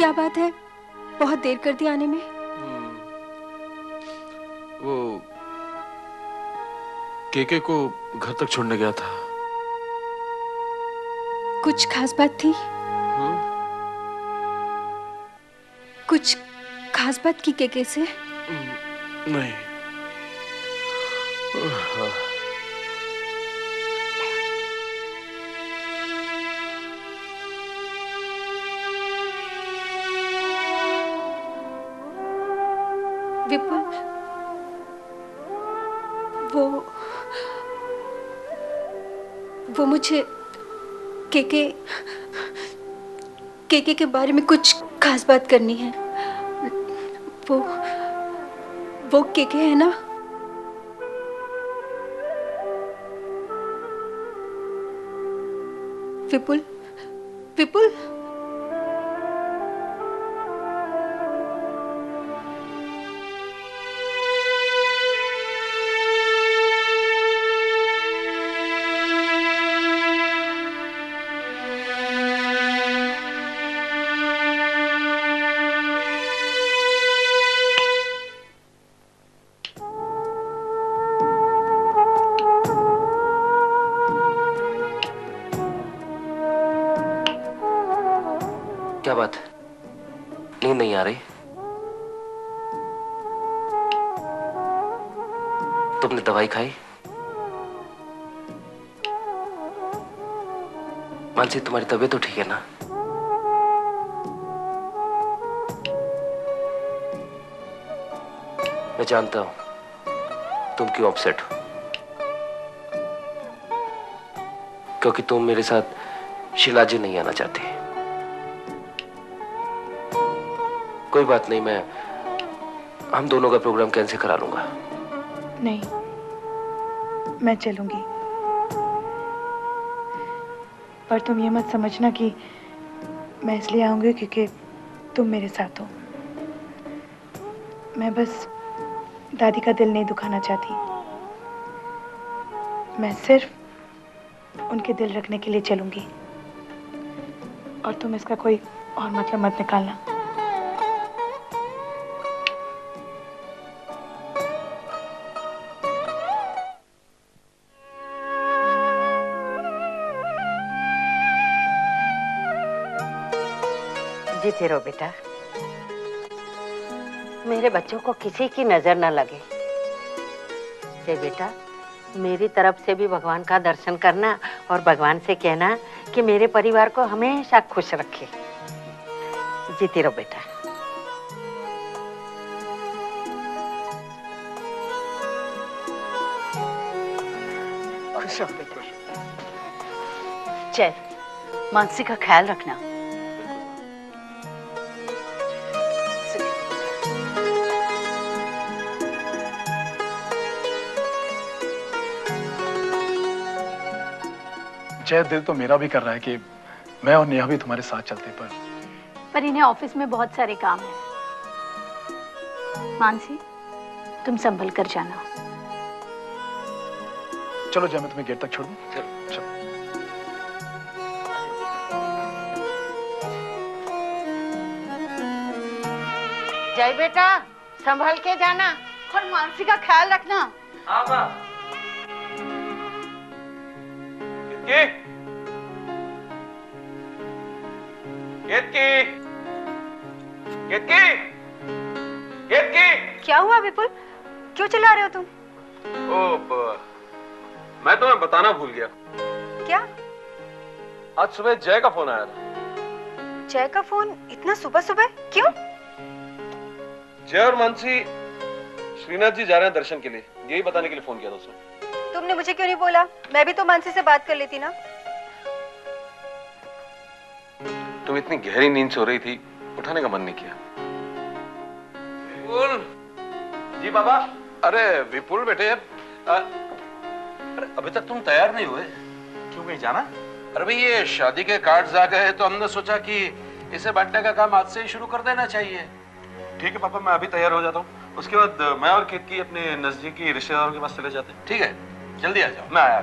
क्या बात है, बहुत देर कर दी आने में? वो केके को घर तक छोड़ने गया था। कुछ खास बात थी? कुछ खास बात की केके से? नहीं। विपुल, वो मुझे केके के बारे में कुछ खास बात करनी है। वो केके है ना? विपुल, विपुल, क्या बात, नींद नहीं आ रही? तुमने दवाई खाई? मानसी, तुम्हारी तबीयत तो ठीक है ना? मैं जानता हूं तुम क्यों अपसेट हो, क्योंकि तुम मेरे साथ शिलाजी नहीं आना चाहती। कोई बात नहीं, हम दोनों का प्रोग्राम कैंसिल करा लूंगा। नहीं, मैं चलूंगी, पर तुम ये मत समझना कि मैं इसलिए आऊंगी क्योंकि तुम मेरे साथ हो। मैं बस दादी का दिल नहीं दुखाना चाहती। मैं सिर्फ उनके दिल रखने के लिए चलूंगी, और तुम इसका कोई और मतलब मत निकालना। जीते रहो बेटा, मेरे बच्चों को किसी की नजर न लगे। जय बेटा, मेरी तरफ से भी भगवान का दर्शन करना और भगवान से कहना कि मेरे परिवार को हमेशा खुश रखे। जीते रहो बेटा। खुश रहो बेटा। जय, मानसी का ख्याल रखना। जय, दिल तो मेरा भी कर रहा है कि मैं और नेहा भी तुम्हारे साथ चलते, पर इन्हें ऑफिस में बहुत सारे काम हैं। मानसी, तुम संभल कर जाना। चलो जय, मैं तुम्हें गेट तक छोड़ दूं। चलो। जय बेटा, संभल के जाना और मानसी का ख्याल रखना। हाँ माँ। क्या हुआ विपुल, क्यों चिल्ला रहे हो तुम? मैं तुम्हें बताना भूल गया। क्या? आज सुबह जय का फोन आया था। जय का फोन इतना सुबह सुबह क्यों? जय और मानसी श्रीनाथ जी जा रहे हैं दर्शन के लिए, यही बताने के लिए फोन किया था उसने। तुमने मुझे क्यों नहीं बोला? मैं भी तो मानसी से बात कर लेती ना। तुम इतनी गहरी नींद से हो रही थी, उठाने का मन नहीं किया। विपुल जी बाबा। अरे विपुल बेटे, अरे अभी तक तुम तैयार नहीं हुए, क्यों कहीं जाना? अरे भाई, ये शादी के कार्ड्स आ गए तो हमने सोचा कि इसे बांटने का काम आज से ही शुरू कर देना चाहिए। ठीक है पापा, मैं अभी तैयार हो जाता हूँ, उसके बाद मैं और केतकी अपने नजदीकी रिश्तेदारों के पास चले जाते हैं। ठीक है, जल्दी आ जाओ। मैं आया।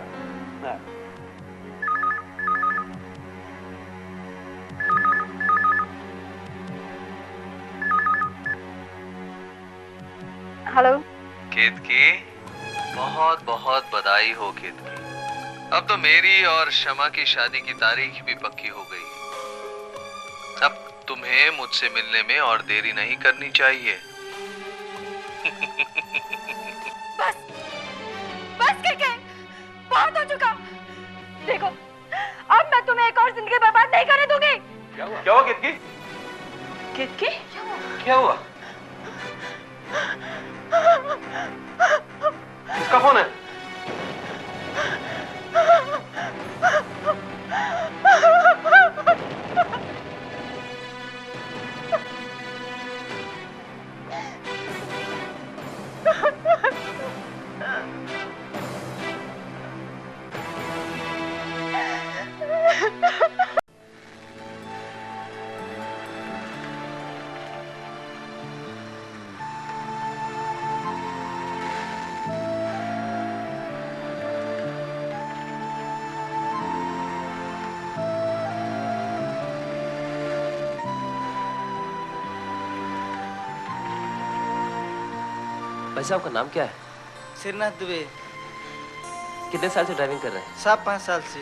हेलो। केतकी, बहुत बहुत बधाई हो केतकी। अब तो मेरी और शमा की शादी की तारीख भी पक्की हो गई। अब तुम्हें मुझसे मिलने में और देरी नहीं करनी चाहिए। बस बस के बहुत हो चुका। देखो, अब मैं तुम्हें एक और जिंदगी बर्बाद नहीं करने दूंगी। क्या हुआ केतकी? केतकी? क्या हुआ? किसका फोन है? भाई साहब का नाम क्या है? श्रीनाथ दुबे। कितने साल से ड्राइविंग कर रहे हैं? 7-5 साल से।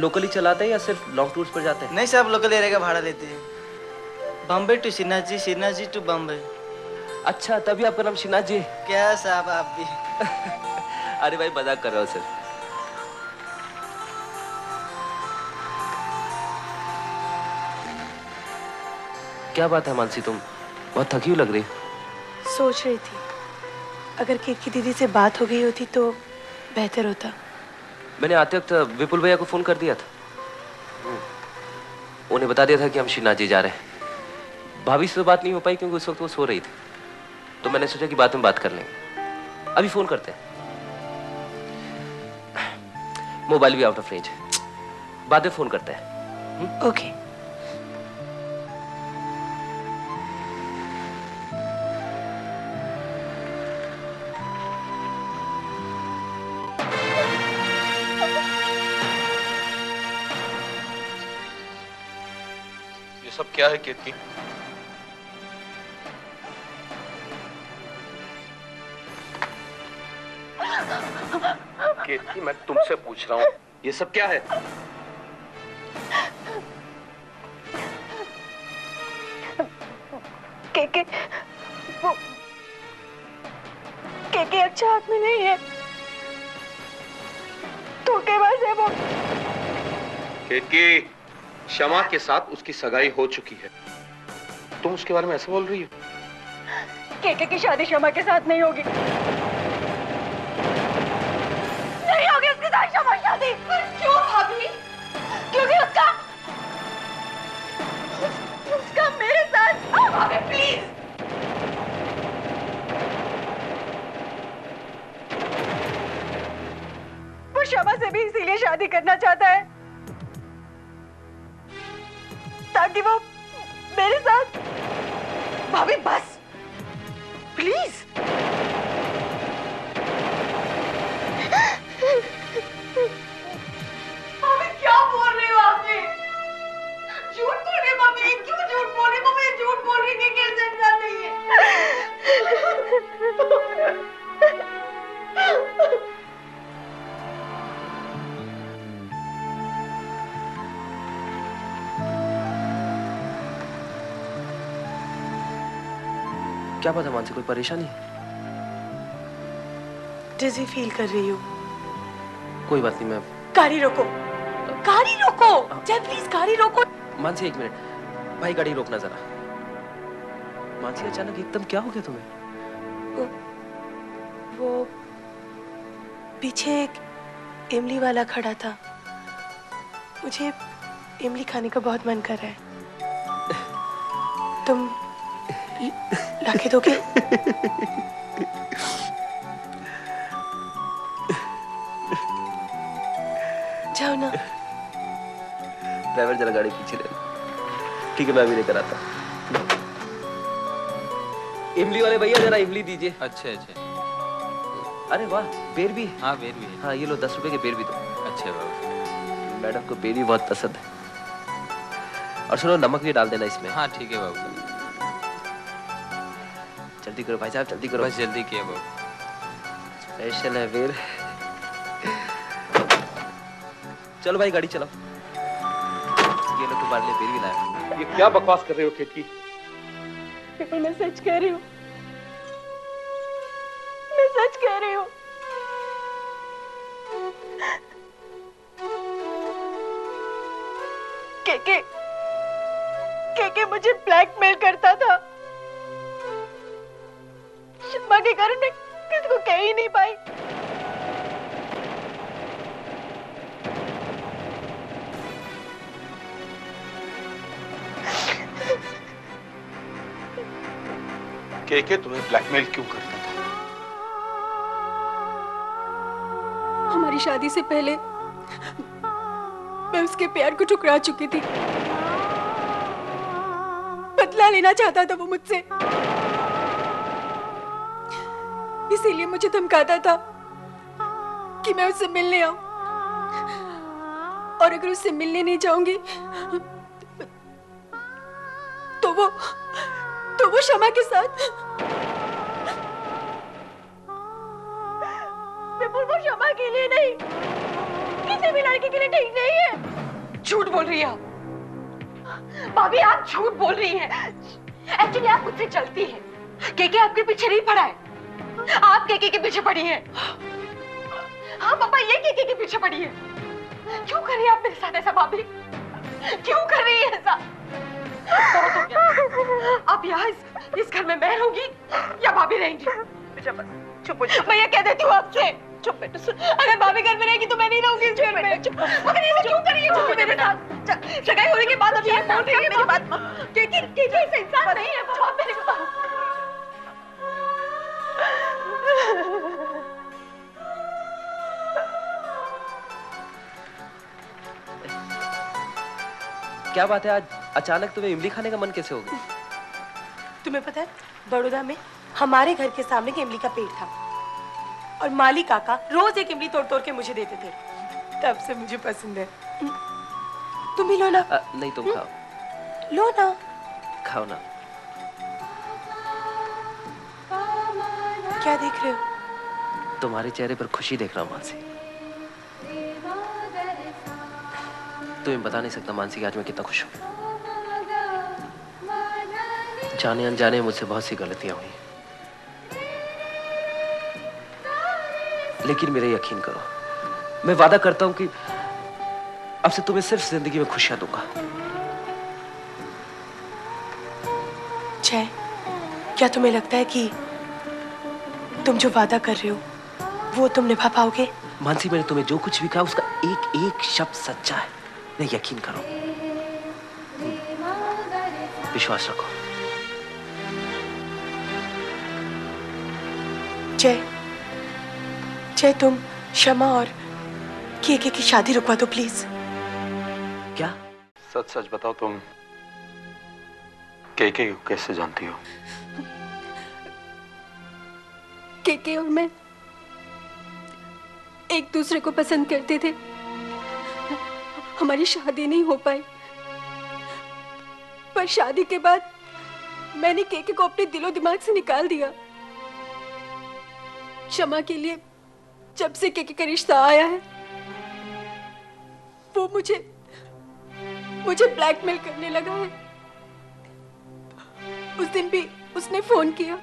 लोकली चलाते हैं या सिर्फ लॉन्ग टूर्स पर जाते हैं? नहीं साहब, लोकल एरिया का भाड़ा लेते हैं। Bombay to Shrinath ji to Bombay. अच्छा, तभी आपका नाम श्रीनाथ जी? क्या साहब आप भी। अरे भाई मजाक कर रहा हूँ सर। क्या बात है मानसी, तुम बहुत थकी हुई लग रही। सोच रही थी अगर केतकी दीदी से बात हो गई होती तो बेहतर होता। मैंने आते वक्त विपुल भैया को फोन कर दिया था। उन्हें बता दिया था कि हम श्रीनाथ जी जा रहे हैं। भाभी से तो बात नहीं हो पाई क्योंकि उस वक्त वो सो रही थी, तो मैंने सोचा कि बाद में बात कर लेंगे। अभी फोन करते हैं। मोबाइल भी आउट ऑफ रेंज, बाद में फोन करते हैं। ओके। ये सब क्या है केतकी? केतकी, मैं तुमसे पूछ रहा हूँ, ये सब क्या है? केके, वो केके अच्छा आदमी नहीं है, धोखेबाज है वो। केतकी, शमा के साथ उसकी सगाई हो चुकी है, तुम उसके बारे में ऐसे बोल रही हो? केके की शादी शमा के साथ नहीं होगी। नहीं होगी उसके साथ शमा शादी। क्यों भाभी? क्योंकि उसका मेरे साथ। भाभी प्लीज। वो शमा से भी इसीलिए शादी करना चाहता है ताकि वो मेरे साथ। भाभी बस प्लीज। मम्मी क्या बोल रही हो आपने? झूठ बोल रही मम्मी, क्यों झूठ बोल रही मम्मी? झूठ बोल रही कि कैसे इंसान नहीं है। क्या बात है मानसी, कोई परेशानी? डिजी फील कर रही हूँ। कोई बात नहीं, मैं। गाड़ी रोको, गाड़ी रोको, जय प्लीज गाड़ी रोको। मानसी 1 मिनट, भाई गाड़ी रोकना जरा। मानसी अचानक एकदम क्या हो गया तुम्हें? वो पीछे एक इमली वाला खड़ा था, मुझे इमली खाने का बहुत मन कर रहा है। तुम लाके दोगे? जाओ ना। ड्राइवर जरा गाड़ी पीछे ले लो। ठीक है, मैं अभी लेकर आता हूँ। इमली वाले भैया जरा इमली दीजिए। अच्छे अच्छे। अरे वाह, बेर भी? हाँ बेर भी है। हाँ ये लो, 10 रुपए के बेर भी दो। अच्छे बाबू। मैडम को बेर भी बहुत पसंद है। और सुनो, नमक भी डाल देना इसमें। हाँ ठीक है बाबू। चल जल्दी करो भाई साहब, जल्दी करो। बस जल्दी किया बाबू। स्पेशल है फिर। चलो भाई गाड़ी चलाओ। ये लो तुम्हारे लिए फिर भी लाया। ये क्या बकवास कर रहे हो केतकी? बिल्कुल मैं सच कह रही हूँ, मैं सच कह रही हूँ। के मुझे ब्लैकमेल करता था। शर्मा के कारण मैं किसी को कह ही नहीं पाई। के तुम्हें ब्लैकमेल क्यों करता था? हमारी शादी से पहले मैं उसके प्यार को ठुकरा चुकी थी। बदला लेना चाहता था वो मुझसे, इसीलिए मुझे धमकाता था कि मैं उससे मिलने आऊं, और अगर उससे मिलने नहीं जाऊंगी तो वो शमा के साथ, विपुल वो शमा के लिए नहीं, किसी भी लड़के के लिए ठीक नहीं है। झूठ बोल रही है आप भाभी, आप झूठ बोल रही हैं। एक्चुअली आप मुझसे चलती हैं, केके आपके पीछे नहीं पड़ा है, आप केके के पीछे पड़ी हैं। हाँ पापा, ये केके के पीछे पड़ी है। क्यों कर रही है आप मेरे साथ ऐसा भाभी? क्यों कर रही है ऐसा? बहुत हो गया। अब यहाँ इस घर में मैं रहूंगी या भाभी रहेंगी? चुप मैं ये कह देती हूँ आपसे। चुप बेटा, सुन, अगर भाभी घर में रहेगी तो मैं नहीं रहूंगी इस घर में। चुप, मगर ऐसा क्यों कर रही है चुप मेरे साथ? सगाई होने के बाद अब ये बोल रही है मेरी बात। केके ऐसा इंसान नहीं है पापा, मेरे पास। क्या बात है, आज अचानक तुम्हें इमली खाने का मन कैसे हो गया? तुम्हें पता है, बड़ौदा में हमारे घर के सामने एक इमली का पेड़ था, और माली काका रोज एक इमली तोड़ तोड़ के मुझे देते थे। तब से मुझे पसंद है। तुम भी लो ना। नहीं, तुम खाओ। लो ना। खाओ ना। क्या देख रहे हो? तुम्हारे चेहरे पर खुशी देख रहा हूँ मानसी। तुम्हें बता नहीं सकता मानसी, आज मैं कितना खुश हूँ। जाने अनजाने मुझसे बहुत सी गलतियां हुई, लेकिन मेरा यकीन करो, मैं वादा करता हूं कि अब से तुम्हें सिर्फ जिंदगी में खुशियां दूंगा। जय, क्या तुम्हें लगता है कि तुम जो वादा कर रहे हो वो तुम निभा पाओगे? मानसी, मैंने तुम्हें जो कुछ भी कहा उसका एक एक शब्द सच्चा है, मैं यकीन करो, विश्वास रखो। जय, तुम शमा और केके की शादी रुकवा दो प्लीज। क्या? सच सच बताओ, तुम केके को कैसे जानती हो? केके और मैं एक दूसरे को पसंद करते थे, हमारी शादी नहीं हो पाई, पर शादी के बाद मैंने केके को अपने दिलो दिमाग से निकाल दिया। शमा के लिए जब से केके का रिश्ता आया है, वो मुझे ब्लैकमेल करने लगा है। उस दिन भी उसने फोन किया।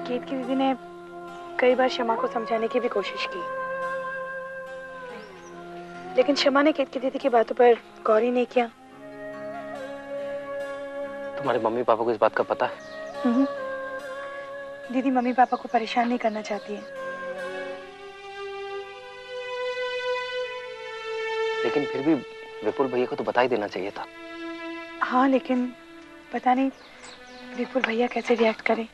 केत की दीदी ने कई बार शमा को समझाने की भी कोशिश की, लेकिन शमा ने केत की दीदी की बातों पर गौर ही नहीं किया। तुम्हारे मम्मी पापा को इस बात का पता है? दीदी मम्मी पापा को परेशान नहीं करना चाहती है। लेकिन फिर भी विपुल भैया को तो बता ही देना चाहिए था। हाँ, लेकिन पता नहीं विपुल भैया कैसे रिएक्ट करे।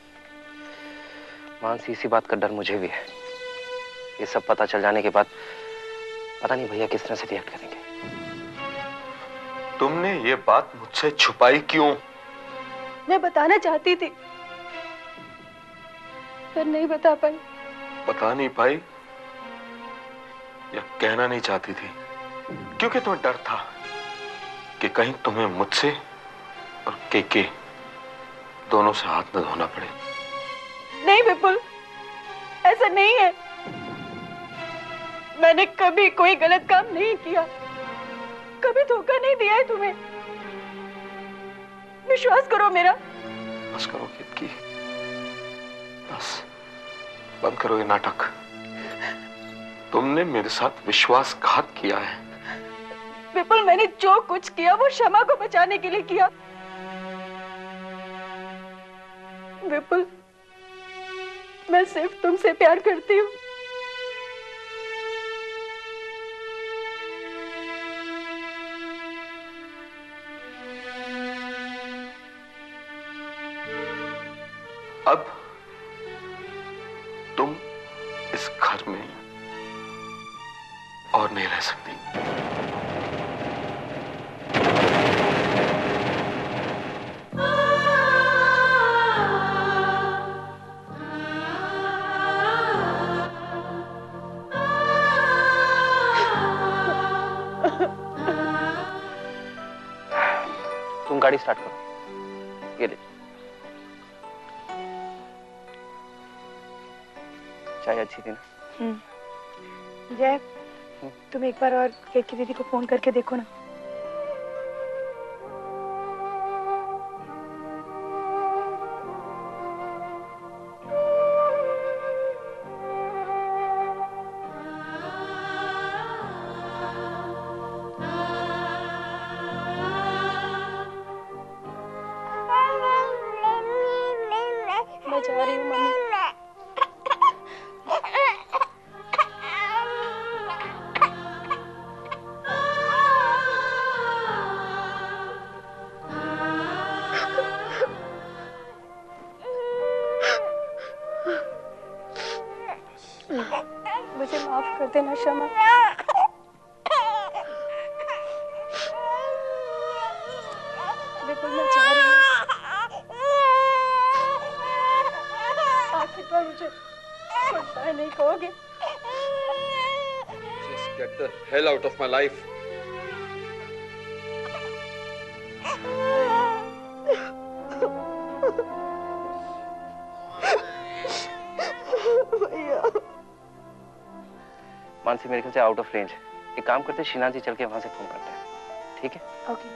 मानसी, इसी बात का डर मुझे भी है। ये सब पता चल जाने के बाद पता नहीं भैया किस तरह से रिएक्ट करेंगे। तुमने ये बात मुझसे छुपाई क्यों? मैं बताना चाहती थी पर नहीं बता पाई। बता नहीं पाई या कहना नहीं चाहती थी? क्योंकि तुम्हें डर था कि कहीं तुम्हें मुझसे और केके दोनों से हाथ न धोना पड़े। नहीं विपुल, ऐसा नहीं है। मैंने कभी कोई गलत काम नहीं किया, कभी धोखा नहीं दिया है तुम्हें। विश्वास करो मेरा। बस करो की, बस बंद करो ये नाटक। तुमने मेरे साथ विश्वासघात किया है। विपुल, मैंने जो कुछ किया वो शमा को बचाने के लिए किया। विपुल, मैं सिर्फ तुमसे प्यार करती हूँ। अब तुम इस घर में और नहीं रह सकती। तुम गाड़ी स्टार्ट करो। ये ले चाय अच्छी थी ना? जय, तुम एक बार और केत की दीदी को फोन करके देखो ना। मैं जा रही हूँ मम्मी। मुझे माफ कर देना शमा। विपुल, मैं जा रही हूँ। आखिर तो मुझे गुड बाय नहीं कहोगे? Just get the hell out of my life. Mansi, मेरे ख्याल से आउट ऑफ रेंज। एक काम करते हैं, शीना जी चल के वहां से फोन करते हैं। ठीक है? ओके।